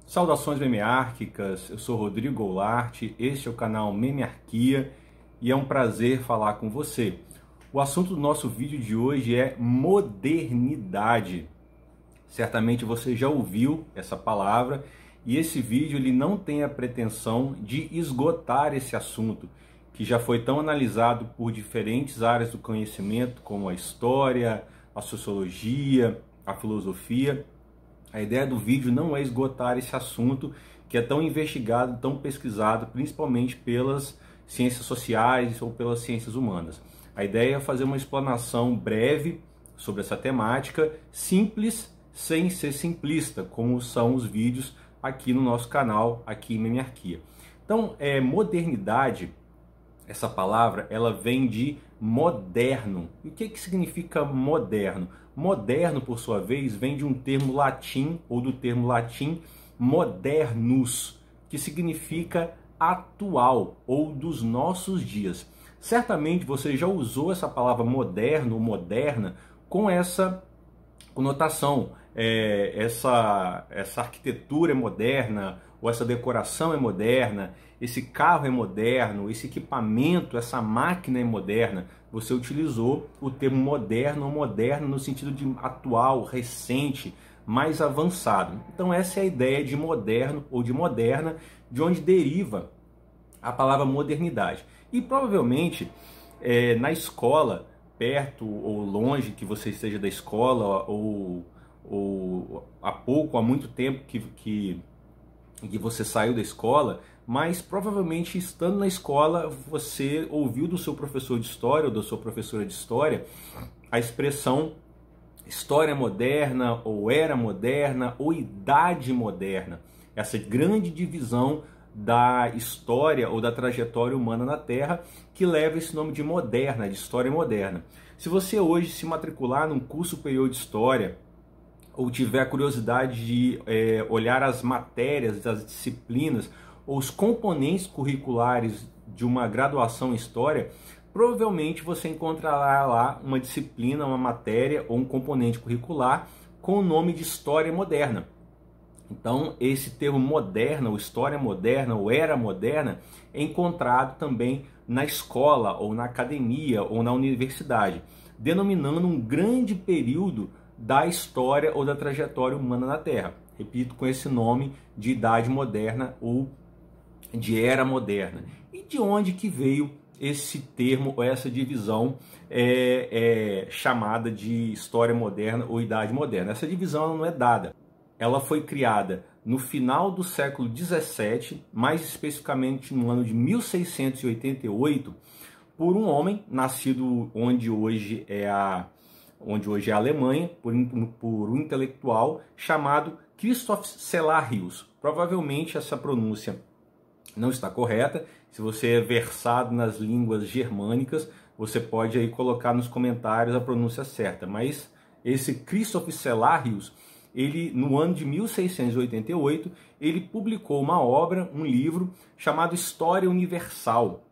Saudações memeárquicas, eu sou Rodrigo Goulart, este é o canal Memearquia e é um prazer falar com você. O assunto do nosso vídeo de hoje é modernidade. Certamente você já ouviu essa palavra e esse vídeo ele não tem a pretensão de esgotar esse assunto, que já foi tão analisado por diferentes áreas do conhecimento, como a história, a sociologia, a filosofia. A ideia do vídeo não é esgotar esse assunto que é tão investigado, tão pesquisado, principalmente pelas ciências sociais ou pelas ciências humanas. A ideia é fazer uma explanação breve sobre essa temática, simples, sem ser simplista, como são os vídeos aqui no nosso canal, aqui em Memearquia. Então, modernidade, essa palavra, ela vem de moderno. E o que significa moderno? Moderno, por sua vez, vem de um termo latim, ou do termo latim modernus, que significa atual, ou dos nossos dias. Certamente você já usou essa palavra moderno ou moderna com essa conotação. Essa arquitetura é moderna, ou essa decoração é moderna, esse carro é moderno, esse equipamento, essa máquina é moderna. Você utilizou o termo moderno ou moderno no sentido de atual, recente, mais avançado. Então essa é a ideia de moderno ou de moderna, de onde deriva a palavra modernidade. E provavelmente na escola, perto ou longe que você esteja da escola, ou há muito tempo que você saiu da escola, mas provavelmente estando na escola você ouviu do seu professor de história ou da sua professora de história a expressão história moderna, ou era moderna, ou idade moderna. Essa grande divisão da história ou da trajetória humana na Terra que leva esse nome de moderna, de história moderna. Se você hoje se matricular num curso superior de história, ou tiver a curiosidade de olhar as matérias, as disciplinas, ou os componentes curriculares de uma graduação em História, provavelmente você encontrará lá uma disciplina, uma matéria ou um componente curricular com o nome de História Moderna. Então, esse termo moderna, ou História Moderna, ou Era Moderna, é encontrado também na escola, ou na academia, ou na universidade, denominando um grande período da história ou da trajetória humana na Terra. Repito, com esse nome de Idade Moderna ou de Era Moderna. E de onde que veio esse termo ou essa divisão chamada de História Moderna ou Idade Moderna? Essa divisão não é dada. Ela foi criada no final do século XVII, mais especificamente no ano de 1688, por um homem nascido onde hoje é a Alemanha, por um intelectual chamado Christoph Celarius. Provavelmente essa pronúncia não está correta. Se você é versado nas línguas germânicas, você pode aí colocar nos comentários a pronúncia certa. Mas esse Christoph Celarius, ele no ano de 1688, ele publicou uma obra, um livro chamado História Universal.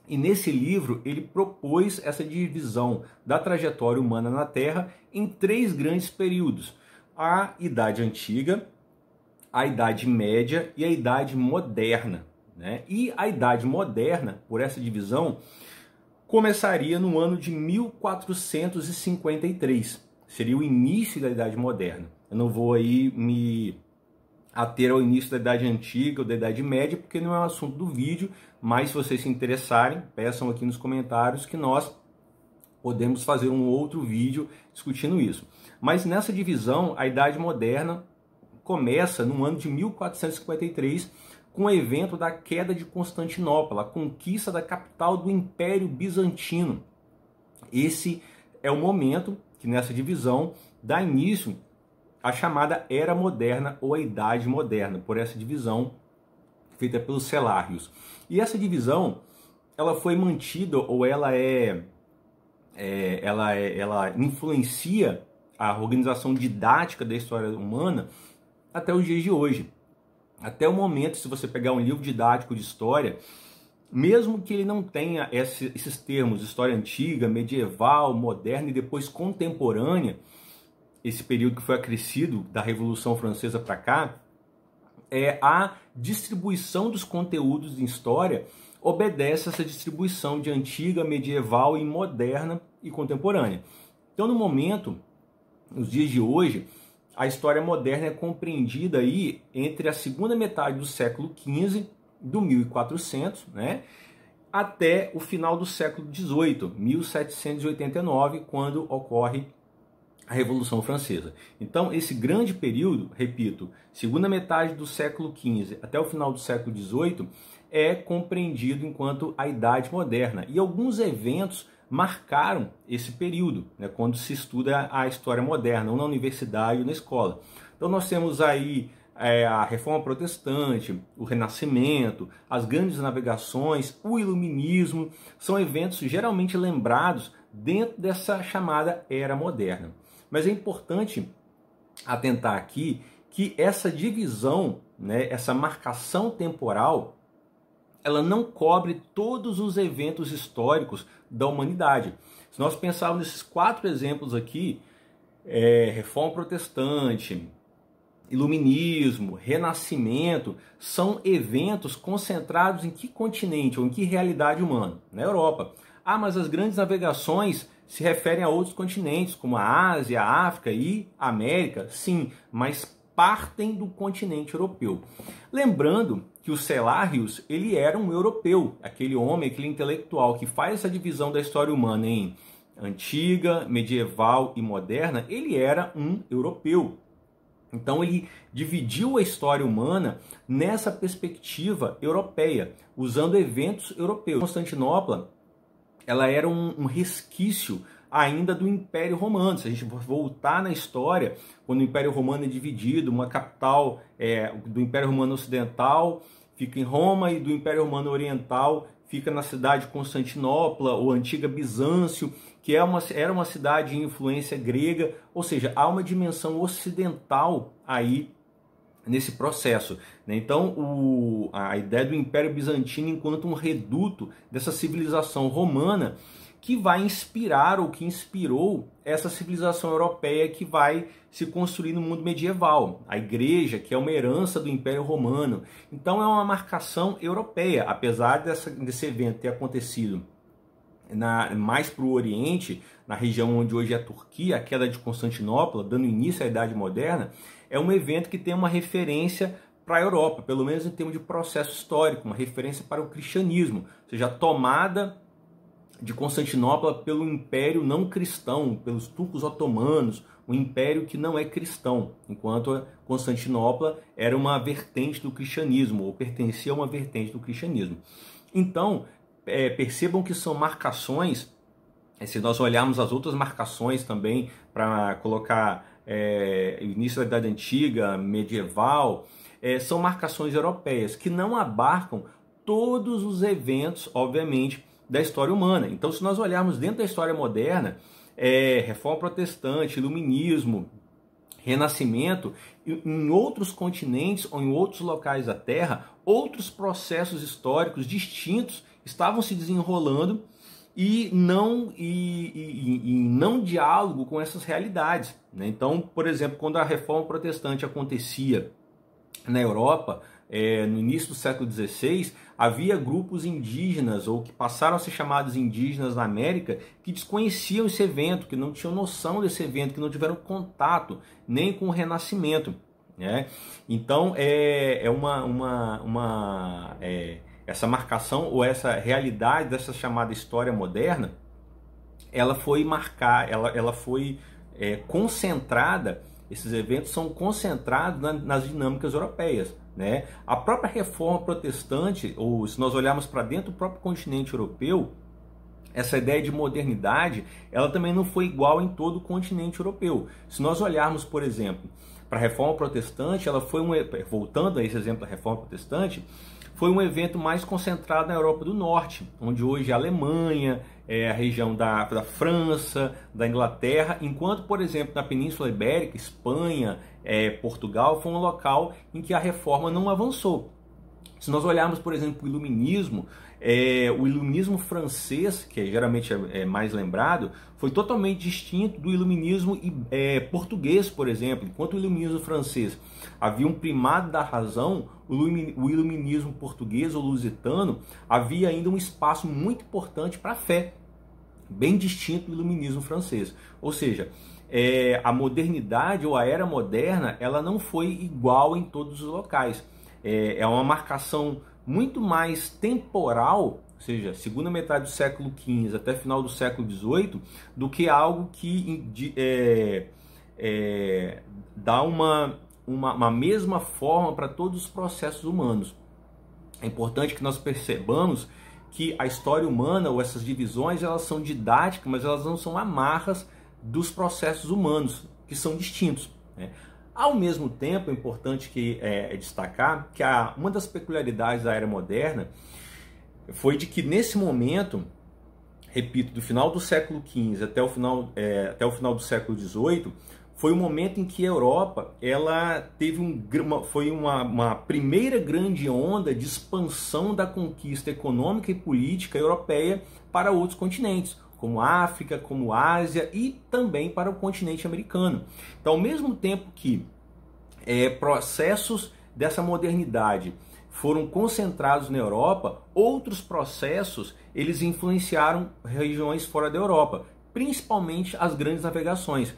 E nesse livro ele propôs essa divisão da trajetória humana na Terra em três grandes períodos: a Idade Antiga, a Idade Média e a Idade Moderna, né? E a Idade Moderna, por essa divisão, começaria no ano de 1453. Seria o início da Idade Moderna. Eu não vou aí me ater ao início da Idade Antiga ou da Idade Média, porque não é um assunto do vídeo, mas se vocês se interessarem, peçam aqui nos comentários que nós podemos fazer um outro vídeo discutindo isso. Mas nessa divisão, a Idade Moderna começa no ano de 1453, com o evento da queda de Constantinopla, a conquista da capital do Império Bizantino. Esse é o momento que nessa divisão dá início a chamada Era Moderna ou a Idade Moderna, por essa divisão feita pelos Celarius. E essa divisão, ela foi mantida, ou ela influencia a organização didática da história humana até os dias de hoje. Até o momento, se você pegar um livro didático de história, mesmo que ele não tenha esses termos, história antiga, medieval, moderna e depois contemporânea, esse período que foi acrescido da Revolução Francesa para cá, a distribuição dos conteúdos em história obedece a essa distribuição de antiga, medieval e moderna e contemporânea. Então, no momento, nos dias de hoje, a história moderna é compreendida aí entre a segunda metade do século XV, do 1400, né, até o final do século XVIII, 1789, quando ocorre a Revolução Francesa. Então, esse grande período, repito, segunda metade do século XV até o final do século XVIII, é compreendido enquanto a Idade Moderna. E alguns eventos marcaram esse período, né, quando se estuda a história moderna, ou na universidade ou na escola. Então, nós temos aí a Reforma Protestante, o Renascimento, as grandes navegações, o Iluminismo, são eventos geralmente lembrados dentro dessa chamada Era Moderna. Mas é importante atentar aqui que essa divisão, né, essa marcação temporal, ela não cobre todos os eventos históricos da humanidade. Se nós pensarmos nesses 4 exemplos aqui, Reforma Protestante, Iluminismo, Renascimento, são eventos concentrados em que continente ou em que realidade humana? Na Europa. Ah, mas as grandes navegações se referem a outros continentes, como a Ásia, a África e a América? Sim, mas partem do continente europeu. Lembrando que o Cellarius, ele era um europeu, aquele homem, aquele intelectual que faz essa divisão da história humana em antiga, medieval e moderna, ele era um europeu. Então ele dividiu a história humana nessa perspectiva europeia, usando eventos europeus. Constantinopla, ela era um resquício ainda do Império Romano. Se a gente voltar na história, quando o Império Romano é dividido, uma capital do Império Romano Ocidental fica em Roma e do Império Romano Oriental fica na cidade de Constantinopla, ou antiga Bizâncio, que era uma cidade de influência grega, ou seja, há uma dimensão ocidental aí nesse processo. Então, a ideia do Império Bizantino enquanto um reduto dessa civilização romana que vai inspirar ou que inspirou essa civilização europeia que vai se construir no mundo medieval. A igreja, que é uma herança do Império Romano. Então é uma marcação europeia, apesar desse evento ter acontecido mais para o Oriente, na região onde hoje é a Turquia, a queda de Constantinopla, dando início à Idade Moderna, é um evento que tem uma referência para a Europa, pelo menos em termos de processo histórico, uma referência para o cristianismo, ou seja, a tomada de Constantinopla pelo Império não cristão, pelos turcos otomanos, um império que não é cristão, enquanto Constantinopla era uma vertente do cristianismo, ou pertencia a uma vertente do cristianismo. Então, percebam que são marcações, se nós olharmos as outras marcações também, para colocar início da Idade Antiga, medieval, são marcações europeias, que não abarcam todos os eventos, obviamente, da história humana. Então, se nós olharmos dentro da história moderna, Reforma Protestante, Iluminismo, Renascimento, em outros continentes ou em outros locais da Terra, outros processos históricos distintos estavam se desenrolando e não diálogo com essas realidades, né? Então, por exemplo, quando a Reforma Protestante acontecia na Europa, no início do século XVI, havia grupos indígenas, ou que passaram a ser chamados indígenas na América, que desconheciam esse evento, que não tinham noção desse evento, que não tiveram contato nem com o Renascimento, né? Então, essa marcação, ou essa realidade dessa chamada história moderna, ela foi concentrada. Esses eventos são concentrados nas dinâmicas europeias, né? A própria Reforma Protestante, ou se nós olharmos para dentro do próprio continente europeu, essa ideia de modernidade, ela também não foi igual em todo o continente europeu. Se nós olharmos, por exemplo, para a Reforma Protestante, ela foi voltando a esse exemplo da Reforma Protestante, foi um evento mais concentrado na Europa do Norte, onde hoje a Alemanha, a região da França, da Inglaterra, enquanto, por exemplo, na Península Ibérica, Espanha, Portugal, foi um local em que a reforma não avançou. Se nós olharmos, por exemplo, o iluminismo francês, que geralmente é mais lembrado, foi totalmente distinto do iluminismo português, por exemplo. Enquanto o iluminismo francês havia um primado da razão, o iluminismo português ou lusitano havia ainda um espaço muito importante para a fé, bem distinto do iluminismo francês. Ou seja, a modernidade ou a era moderna, ela não foi igual em todos os locais. É uma marcação muito mais temporal, ou seja, segunda metade do século XV até final do século XVIII, do que algo que dá uma mesma forma para todos os processos humanos. É importante que nós percebamos que a história humana, ou essas divisões, elas são didáticas, mas elas não são amarras dos processos humanos, que são distintos, né? Ao mesmo tempo, é importante destacar que uma das peculiaridades da era moderna foi de que nesse momento, repito, do final do século XV até o final do século XVIII, foi o momento em que a Europa ela teve uma primeira grande onda de expansão da conquista econômica e política europeia para outros continentes, como África, como Ásia e também para o continente americano. Então, ao mesmo tempo que processos dessa modernidade foram concentrados na Europa, outros processos eles influenciaram regiões fora da Europa, principalmente as grandes navegações,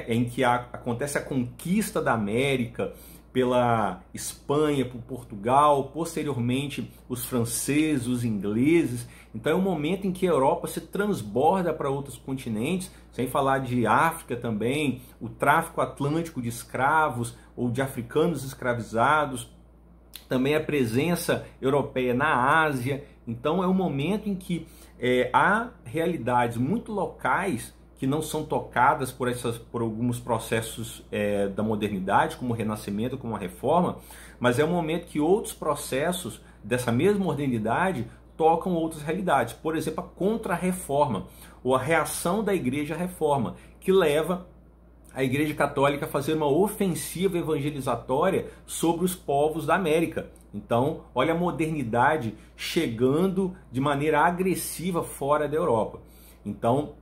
em que acontece a conquista da América pela Espanha, por Portugal, posteriormente os franceses, os ingleses. Então é um momento em que a Europa se transborda para outros continentes, sem falar de África também, o tráfico atlântico de escravos ou de africanos escravizados, também a presença europeia na Ásia. Então é um momento em que há realidades muito locais que não são tocadas por alguns processos da modernidade, como o Renascimento, como a Reforma, mas é um momento que outros processos dessa mesma modernidade tocam outras realidades. Por exemplo, a Contra-Reforma, ou a reação da Igreja à Reforma, que leva a Igreja Católica a fazer uma ofensiva evangelizatória sobre os povos da América. Então, olha a modernidade chegando de maneira agressiva fora da Europa. Então,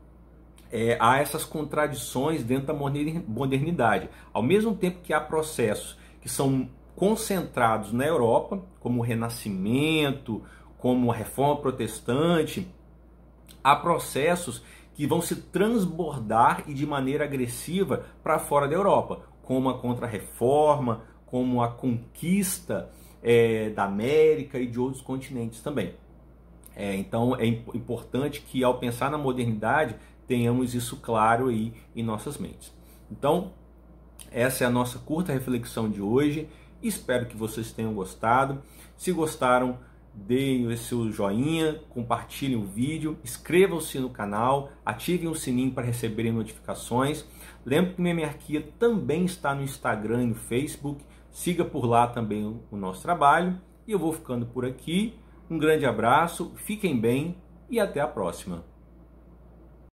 há essas contradições dentro da modernidade. Ao mesmo tempo que há processos que são concentrados na Europa, como o Renascimento, como a Reforma Protestante, há processos que vão se transbordar e de maneira agressiva para fora da Europa, como a Contra-Reforma, como a conquista da América e de outros continentes também. Então é importante que ao pensar na modernidade tenhamos isso claro aí em nossas mentes. Então, essa é a nossa curta reflexão de hoje. Espero que vocês tenham gostado. Se gostaram, deem o seu joinha, compartilhem o vídeo, inscrevam-se no canal, ativem o sininho para receberem notificações. Lembre que Memearquia também está no Instagram e no Facebook. Siga por lá também o nosso trabalho. E eu vou ficando por aqui. Um grande abraço, fiquem bem e até a próxima.